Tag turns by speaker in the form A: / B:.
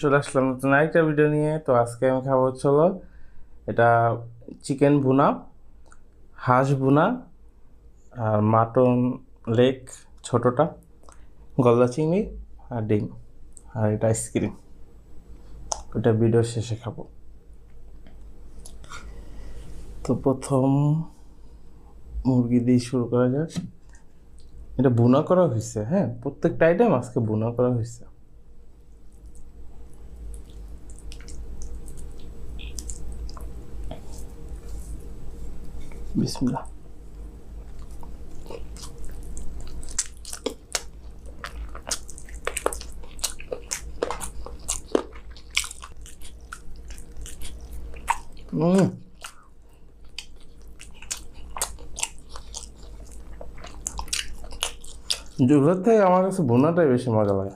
A: চলে আসলাম নতুন আরেকটা ভিডিও নিয়ে। তো আজকে আমি খাবো হচ্ছে হলো এটা চিকেন ভুনা, হাঁস ভুনা, আর মাটন লেগ ছোটোটা, গলদা চিংড়ি আর ডিম, আর এটা আইসক্রিম। ওটা ভিডিও শেষে খাবো। তো প্রথম মুরগি দিয়ে শুরু করা যাক। এটা ভুনা করা হয়েছে, হ্যাঁ, প্রত্যেকটা আইটেম আজকে ভুনা করা হয়েছে। বিসমিল্লাহ। জুলের থেকে আমার কাছে ভুনাটাই বেশি মজা লাগে।